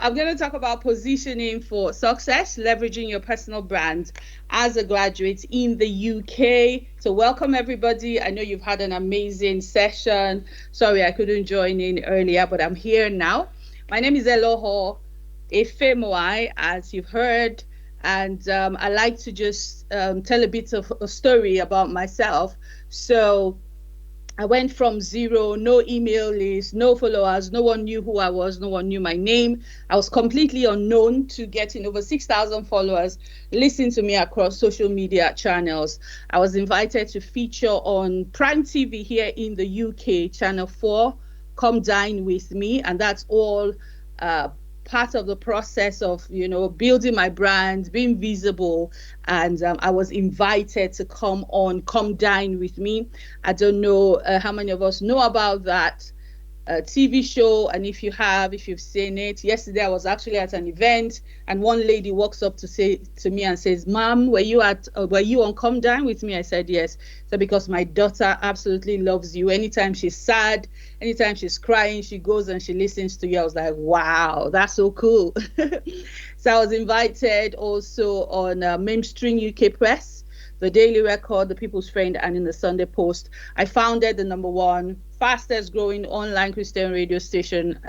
I'm going to talk about positioning for success, leveraging your personal brand as a graduate in the UK. So, welcome everybody. I know you've had an amazing session. Sorry, I couldn't join in earlier, but I'm here now. My name is Eloho Efemuai, as you've heard, and I like to just tell a bit of a story about myself. So, I went from zero, no email list, no followers, no one knew who I was, no one knew my name. I was completely unknown to getting over 6,000 followers listening to me across social media channels. I was invited to feature on Prime TV here in the UK, Channel 4, Come Dine With Me, and that's all uh, part of the process of building my brand, being visible, and I was invited to come dine with me. I don't know how many of us know about that TV show, and if you've seen it. Yesterday I was actually at an event, and one lady walks up to say to me and says, "Ma'am, were you on Come Down with Me?" I said yes. So because my daughter absolutely loves you. Anytime she's sad, anytime she's crying, she goes and she listens to you. I was like, wow, that's so cool. So I was invited also on mainstream UK press, the Daily Record, the People's Friend, and in the Sunday Post. I founded the number one fastest growing online Christian radio station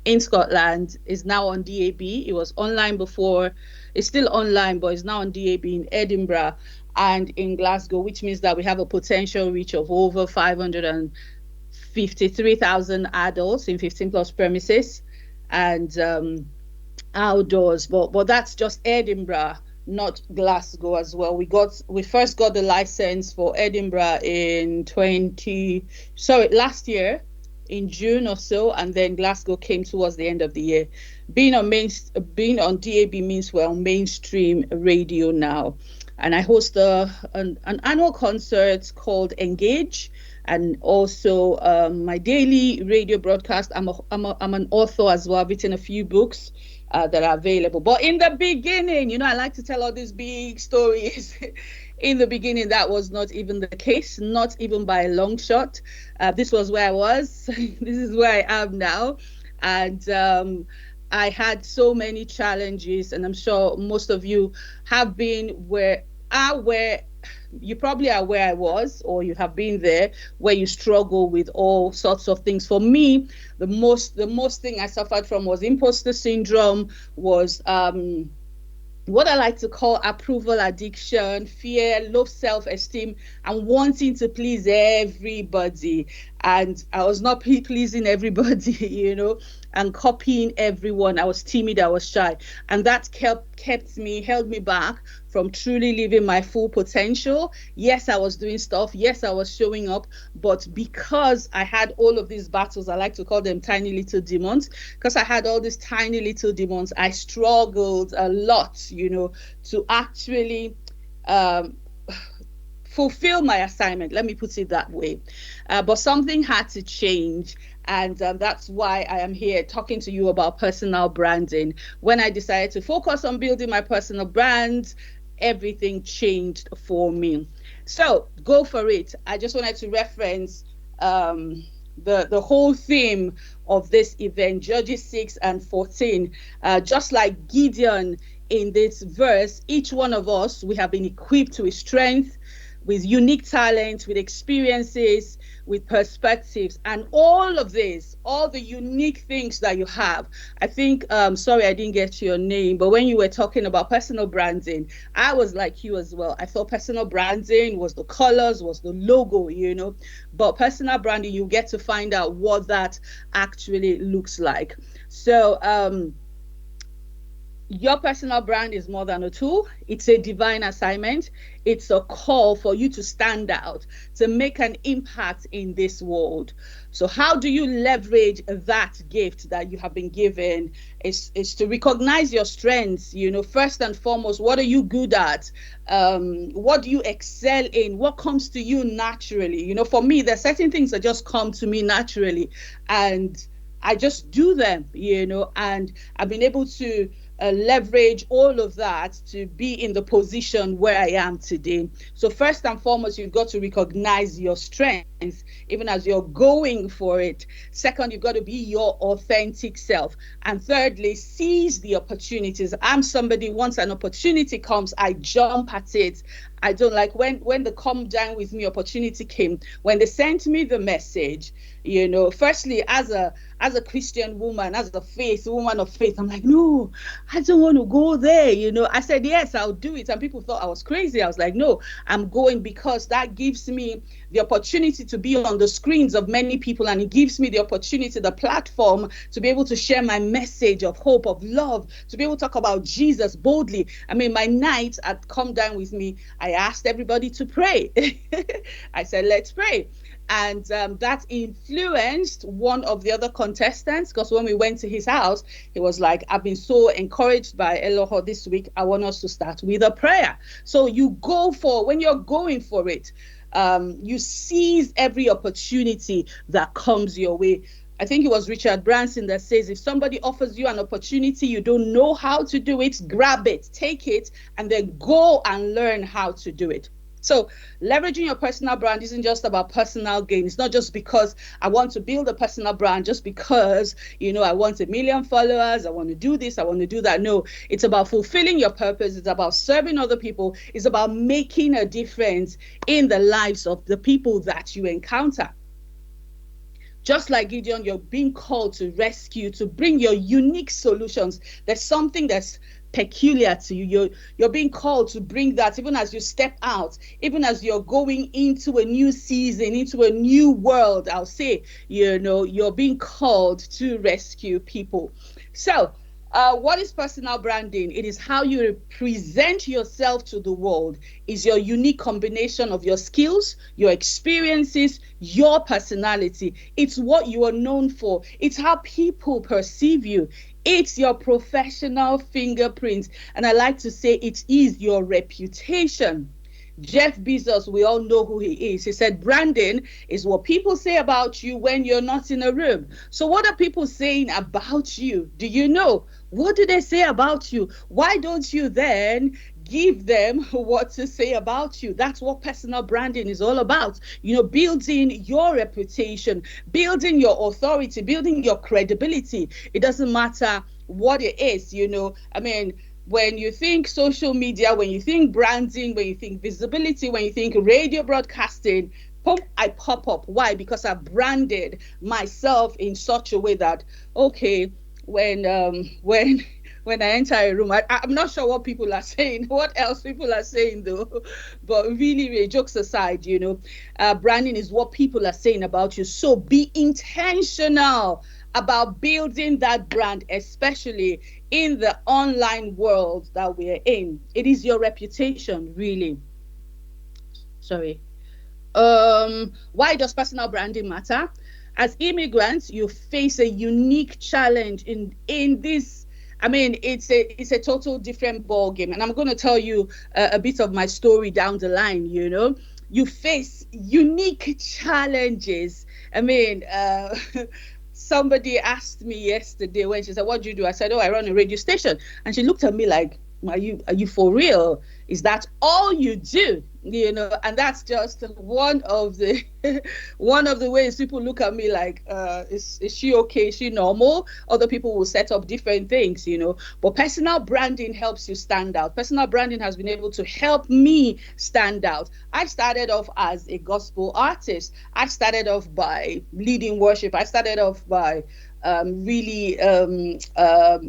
in Scotland. Is now on DAB. It was online before. It's still online, but it's now on DAB in Edinburgh and in Glasgow, which means that we have a potential reach of over 553,000 adults in 15 plus premises and outdoors. But that's just Edinburgh, not Glasgow as well. We first got the license for Edinburgh in last year in June or so, and then Glasgow came towards the end of the year. Being on DAB means we're on mainstream radio now. And I host an annual concert called Engage, and also my daily radio broadcast. I'm an author as well. I've written a few books that are available. But in the beginning, I like to tell all these big stories. In the beginning, that was not even the case, not even by a long shot. This was where I was. This is where I am now. And I had so many challenges, and I'm sure most of you have been where you probably are where I was, or you have been there, where you struggle with all sorts of things. For me, the most thing I suffered from was imposter syndrome, was what I like to call approval addiction, fear, low self-esteem, and wanting to please everybody. And I was not pleasing everybody, and copying everyone. I was timid, I was shy. And that held me back from truly living my full potential. Yes, I was doing stuff. Yes, I was showing up. But because I had all of these battles, I like to call them tiny little demons, because I had all these tiny little demons, I struggled a lot, to actually fulfill my assignment. Let me put it that way. But something had to change. And that's why I am here talking to you about personal branding. When I decided to focus on building my personal brand, everything changed for me. So go for it. I just wanted to reference the whole theme of this event, Judges 6 and 14. Just like Gideon in this verse, each one of us, we have been equipped with strength, with unique talents, with experiences, with perspectives, and all of this, all the unique things that you have. I think, sorry, I didn't get your name, but when you were talking about personal branding, I was like you as well. I thought personal branding was the colors, was the logo, but personal branding, you get to find out what that actually looks like. So, your personal brand is more than a tool. It's a divine assignment. It's a call for you to stand out, to make an impact in this world. So how do you leverage that gift that you have been given? Is to recognize your strengths. First and foremost, what are you good at? What do you excel in? What comes to you naturally? For me, there's certain things that just come to me naturally, and I just do them, and I've been able to leverage all of that to be in the position where I am today. So first and foremost, you've got to recognize your strengths, even as you're going for it. Second, you've got to be your authentic self. And thirdly, seize the opportunities. I'm somebody, once an opportunity comes, I jump at it. I don't like when the come down with me opportunity came, when they sent me the message, firstly, as a Christian woman, as a woman of faith, I'm like, no, I don't want to go there. I said, yes, I'll do it. And people thought I was crazy. I was like, no, I'm going because that gives me the opportunity to be on the screens of many people. And it gives me the opportunity, the platform to be able to share my message of hope, of love, to be able to talk about Jesus boldly. I mean, my night had come down with me. I asked everybody to pray. I said, let's pray. And that influenced one of the other contestants, because when we went to his house, he was like, I've been so encouraged by Eloho this week. I want us to start with a prayer. So when you're going for it, you seize every opportunity that comes your way. I think it was Richard Branson that says, if somebody offers you an opportunity, you don't know how to do it, grab it, take it, and then go and learn how to do it. So leveraging your personal brand isn't just about personal gain. It's not just because I want to build a personal brand, just because, I want 1 million followers, I want to do this, I want to do that. No, it's about fulfilling your purpose. It's about serving other people. It's about making a difference in the lives of the people that you encounter. Just like Gideon, you're being called to rescue, to bring your unique solutions. There's something that's peculiar to you. You're being called to bring that even as you step out, even as you're going into a new season, into a new world. I'll say, you're being called to rescue people. So what is personal branding? It is how you present yourself to the world. It's your unique combination of your skills, your experiences, your personality. It's what you are known for. It's how people perceive you. It's your professional fingerprint. And I like to say it is your reputation. Jeff Bezos, we all know who he is. He said, branding is what people say about you when you're not in a room. So what are people saying about you? Do you know? What do they say about you? Why don't you then give them what to say about you? That's what personal branding is all about. Building your reputation, building your authority, building your credibility. It doesn't matter what it is, I mean, when you think social media, when you think branding, when you think visibility, when you think radio broadcasting, I pop up. Why? Because I've branded myself in such a way that, okay, when I enter a room, I'm not sure what people are saying, what else people are saying though, but really, jokes aside, branding is what people are saying about you. So be intentional about building that brand, especially in the online world that we're in. It is your reputation, really. Sorry. Why does personal branding matter? As immigrants, you face a unique challenge in this. I mean, it's a total different ball game, and I'm going to tell you a bit of my story down the line. You face unique challenges. I mean, somebody asked me yesterday when she said, what do you do? I said, oh, I run a radio station. And she looked at me like, are you for real? Is that all you do? And that's just one of the ways people look at me like, is she okay? Is she normal? Other people will set up different things, But personal branding helps you stand out. Personal branding has been able to help me stand out. I started off as a gospel artist. I started off by leading worship. I started off by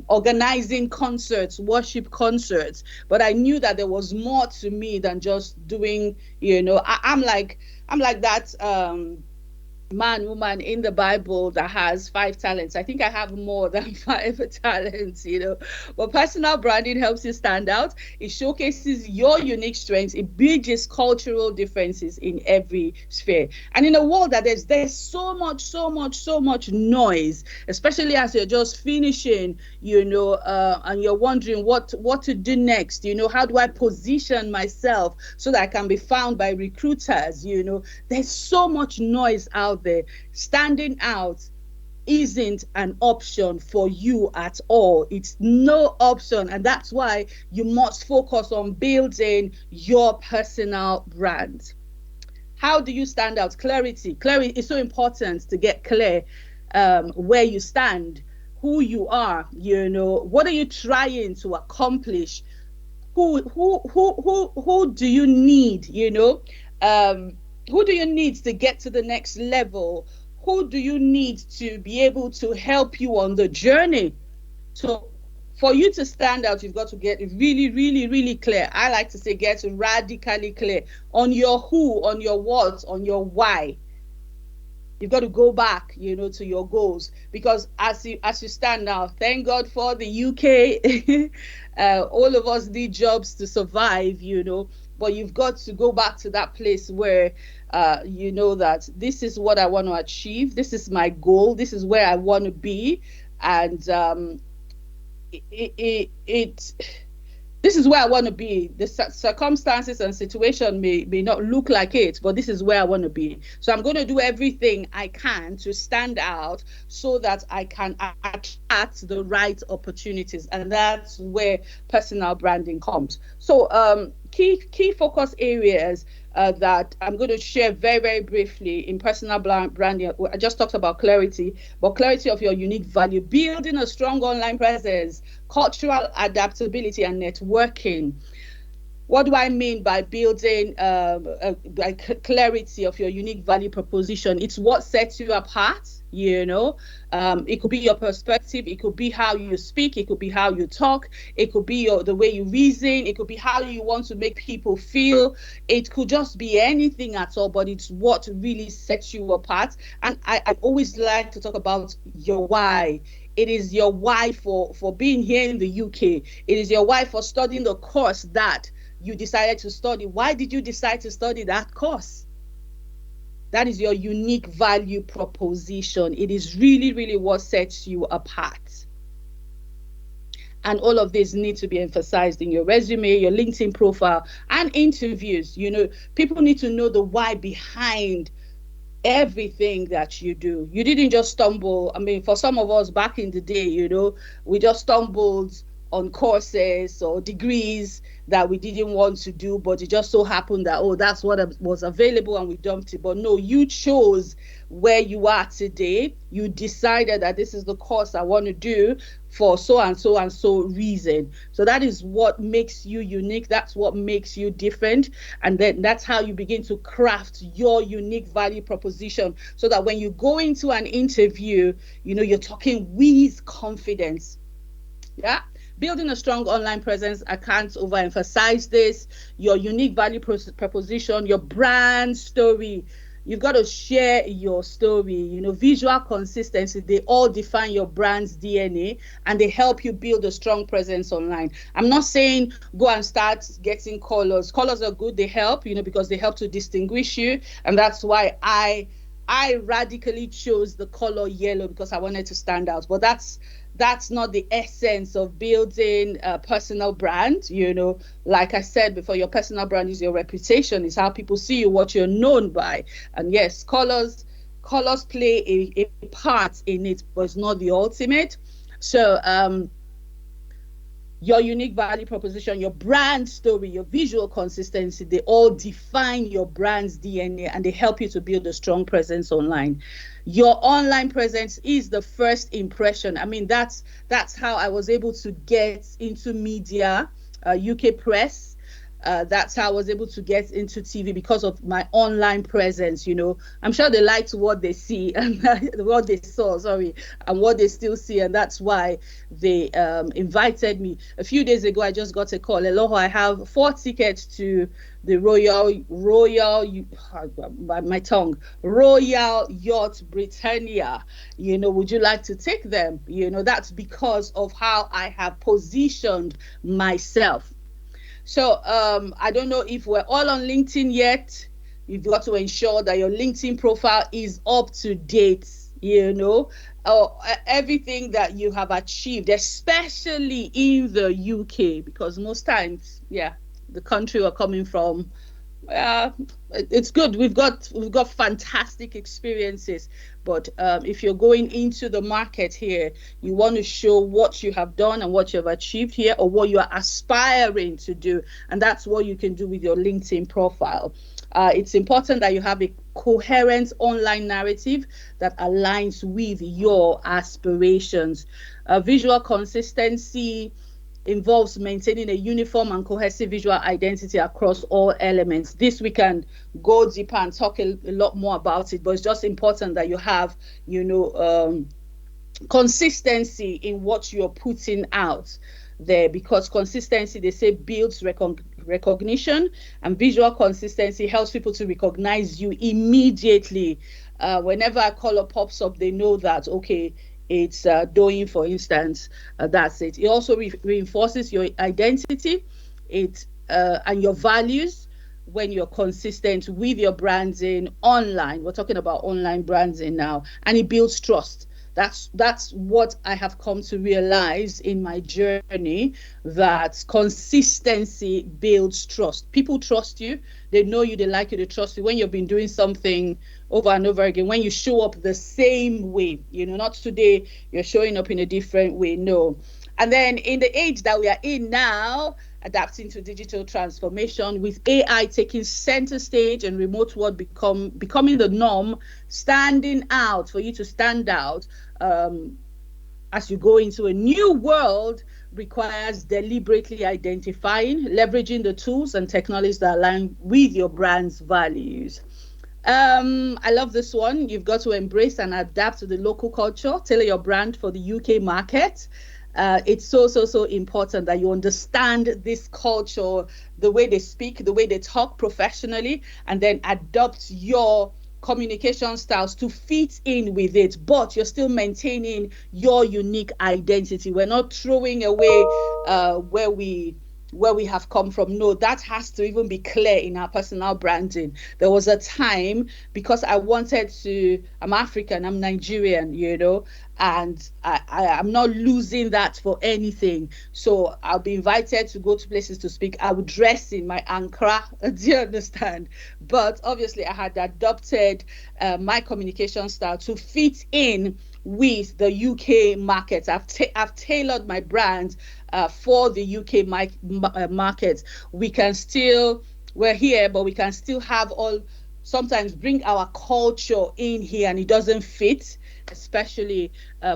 organizing concerts, worship concerts. But I knew that there was more to me than just doing, I'm like that woman in the Bible that has 5 talents. I think I have more than 5 talents, But personal branding helps you stand out. It showcases your unique strengths. It bridges cultural differences in every sphere. And in a world that there's so much noise, especially as you're just finishing, and you're wondering what to do next. How do I position myself so that I can be found by recruiters? There's so much noise out there. Standing out isn't an option for you at all. It's no option. And that's why you must focus on building your personal brand. How do you stand out? Clarity. Clarity is so important to get clear where you stand, who you are, what are you trying to accomplish? Who do you need, who do you need to get to the next level? Who do you need to be able to help you on the journey? So for you to stand out, you've got to get really, really, really clear. I like to say get radically clear on your who, on your what, on your why. You've got to go back, to your goals, because as you stand now, thank God for the UK. All of us need jobs to survive, but you've got to go back to that place where you know that this is what I want to achieve, this is my goal, this is where I want to be, and it this is where I want to be. The circumstances and situation may not look like it, but this is where I want to be. So I'm going to do everything I can to stand out so that I can attract the right opportunities. And that's where personal branding comes. So key focus areas that I'm going to share very, very briefly in personal branding. I just talked about clarity, but clarity of your unique value, building a strong online presence, cultural adaptability, and networking. What do I mean by building by clarity of your unique value proposition? It's what sets you apart, it could be your perspective, it could be how you speak, it could be how you talk, it could be the way you reason, it could be how you want to make people feel, it could just be anything at all, but it's what really sets you apart. And I always like to talk about your why. It is your why for being here in the UK. It is your why for studying the course that you decided to study. Why did you decide to study that course? That is your unique value proposition. It is really, really what sets you apart. And all of this needs to be emphasized in your resume, your LinkedIn profile, and interviews. People need to know the why behind everything that you do. You didn't just stumble. I mean, for some of us back in the day, we just stumbled on courses or degrees that we didn't want to do, but it just so happened that, that's what was available and we dumped it. But no, you chose where you are today. You decided that this is the course I want to do for so and so and so reason. So that is what makes you unique. That's what makes you different. And then that's how you begin to craft your unique value proposition, so that when you go into an interview, you're talking with confidence. Yeah. Building a strong online presence, I can't overemphasize this. Your unique value proposition, your brand story. You've got to share your story. Visual consistency, they all define your brand's DNA, and they help you build a strong presence online. I'm not saying go and start getting colors. Colors are good, they help, because they help to distinguish you. And that's why I radically chose the color yellow, because I wanted to stand out. But that's not the essence of building a personal brand. Like I said before, your personal brand is your reputation, is how people see you, what you're known by. And yes, colors play a part in it, but it's not the ultimate. So your unique value proposition, your brand story, your visual consistency, they all define your brand's DNA, and they help you to build a strong presence online. Your online presence is the first impression. I mean, that's how I was able to get into media, UK press. That's how I was able to get into TV, because of my online presence. I'm sure they liked what they see and what they saw, and what they still see, and that's why they invited me. A few days ago, I just got a call. Eloho, I have 4 tickets to the Royal Yacht Britannia. Would you like to take them? That's because of how I have positioned myself. So I don't know if we're all on LinkedIn yet. You've got to ensure that your LinkedIn profile is up to date, everything that you have achieved, especially in the UK, because most times, the country we're coming from, uh, it's good. We've got fantastic experiences, but if you're going into the market here, you want to show what you have done and what you have achieved here, or what you are aspiring to do, and that's what you can do with your LinkedIn profile. It's important that you have a coherent online narrative that aligns with your aspirations. Visual consistency involves maintaining a uniform and cohesive visual identity across all elements. This we can go deeper and talk a lot more about it, but it's just important that you have, you know, consistency in what you're putting out there, because consistency, they say, builds recognition, and visual consistency helps people to recognize you immediately. Whenever a color pops up, they know that, okay, it's doing, for instance. That's it. It also reinforces your identity, it and your values when you're consistent with your branding online. We're talking about online branding now, and it builds trust. That's what I have come to realize in my journey, that consistency builds trust. People trust you, they know you, they like you, they trust you when you've been doing something over and over again, when you show up the same way, not today you're showing up in a different way. No. And then in the age that we are in now, adapting to digital transformation, with AI taking center stage and remote work becoming the norm, standing out, for you to stand out as you go into a new world, requires deliberately identifying, leveraging the tools and technologies that align with your brand's values. I love this one. You've got to embrace and adapt to the local culture, tailor your brand for the UK market. It's so important that you understand this culture, the way they speak, the way they talk professionally, and then adopt your communication styles to fit in with it, but you're still maintaining your unique identity. We're not throwing away where we have come from. No, that has to even be clear in our personal branding. There was a time, because I'm African, I'm Nigerian, and I'm not losing that for anything. So I'll be invited to go to places to speak. I would dress in my Ankara, do you understand? But obviously, I had adopted my communication style to fit in with the UK market. I've tailored my brand for the UK market. We're here, but we can still sometimes bring our culture in here, and it doesn't fit, especially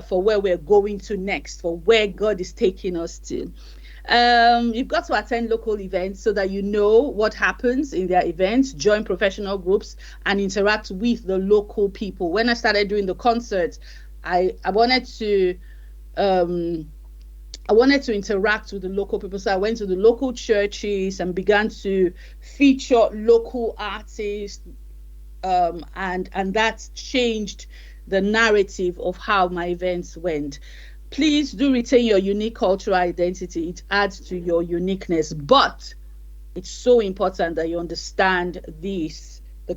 for where we're going to next, for where God is taking us to. You've got to attend local events so that you know what happens in their events, join professional groups, and interact with the local people. When I started doing the concerts, I wanted to interact with the local people. So I went to the local churches and began to feature local artists, and that changed the narrative of how my events went. Please do retain your unique cultural identity. It adds to your uniqueness, but it's so important that you understand the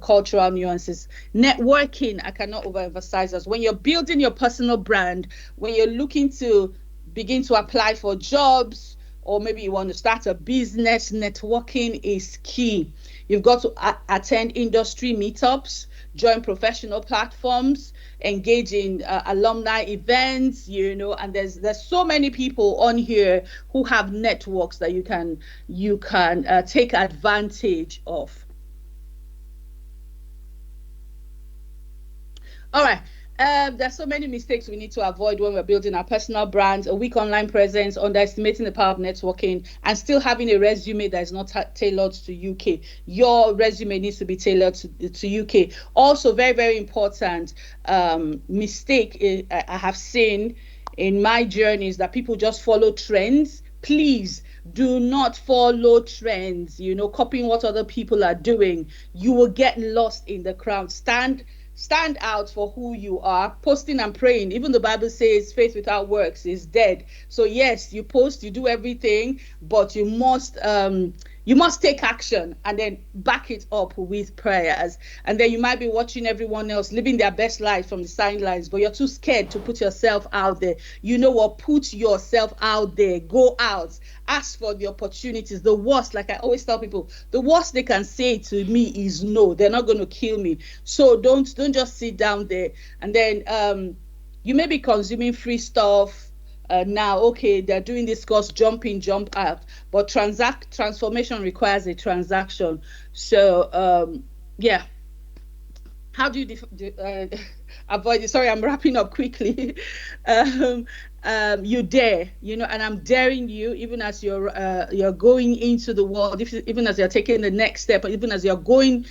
cultural nuances. Networking, I cannot overemphasize this. When you're building your personal brand, when you're looking to begin to apply for jobs, or maybe you want to start a business, networking is key. You've got to attend industry meetups, join professional platforms, engage in alumni events, and there's so many people on here who have networks that you can take advantage of. All right. There's so many mistakes we need to avoid when we're building our personal brands: a weak online presence, underestimating the power of networking, and still having a resume that is not tailored to UK. Your resume needs to be tailored to UK. Also, very, very important mistake I have seen in my journey is that people just follow trends. Please do not follow trends, copying what other people are doing. You will get lost in the crowd. Stand out for who you are. Posting and praying, even the Bible says faith without works is dead. So yes, you post, you do everything, but you must You must take action and then back it up with prayers. And then you might be watching everyone else living their best life from the sidelines, but you're too scared to put yourself out there. You know what? Put yourself out there. Go out. Ask for the opportunities. The worst, like I always tell people, the worst they can say to me is no. They're not going to kill me. So don't just sit down there. And then you may be consuming free stuff now. Okay, they're doing this course, jump in, jump out, but transformation requires a transaction. So yeah, how do you avoid it? Sorry, I'm wrapping up quickly. um, you dare, and I'm daring you, even as you're going into the world, even as you're taking the next step, or even as you're going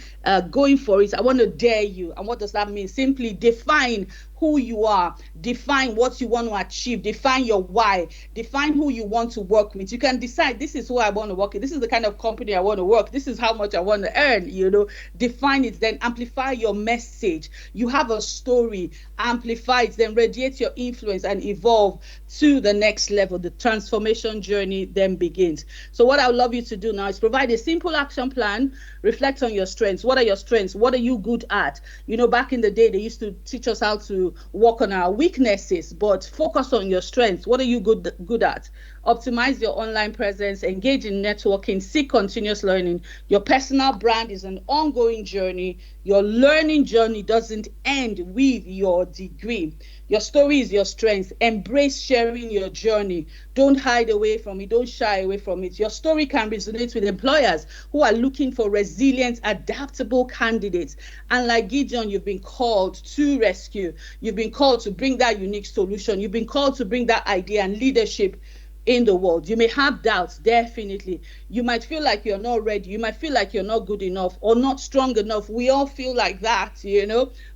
for it. I want to dare you. And what does that mean? Simply define who you are, define what you want to achieve, define your why, define who you want to work with. You can decide, this is who I want to work with, this is the kind of company I want to work, this is how much I want to earn. Define it, then amplify your message. You have a story, amplify it, then radiate your influence and evolve to the next level. The transformation journey then begins. So what I would love you to do now is provide a simple action plan. Reflect on your strengths. What are your strengths? What are you good at? Back in the day, they used to teach us how to work on our weaknesses, but focus on your strengths. What are you good at? Optimize your online presence, engage in networking, seek continuous learning. Your personal brand is an ongoing journey. Your learning journey doesn't end with your degree. Your story is your strength. Embrace sharing your journey. Don't hide away from it. Don't shy away from it. Your story can resonate with employers who are looking for resilient, adaptable candidates. And like Gideon, you've been called to rescue. You've been called to bring that unique solution. You've been called to bring that idea and leadership in the world. You may have doubts, definitely. You might feel like you're not ready. You might feel like you're not good enough or not strong enough. We all feel like that,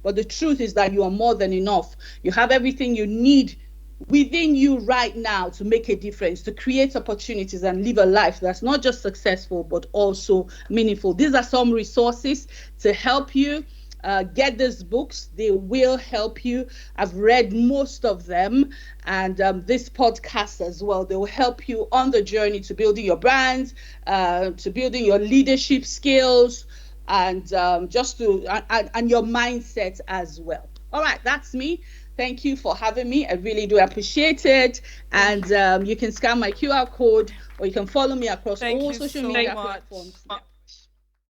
But the truth is that you are more than enough. You have everything you need within you right now to make a difference, to create opportunities and live a life that's not just successful, but also meaningful. These are some resources to help you. Get these books. They will help you. I've read most of them, and this podcast as well. They will help you on the journey to building your brand, to building your leadership skills, and and your mindset as well. All right, that's me. Thank you for having me. I really do appreciate it. And you can scan my QR code, or you can follow me across all social media platforms.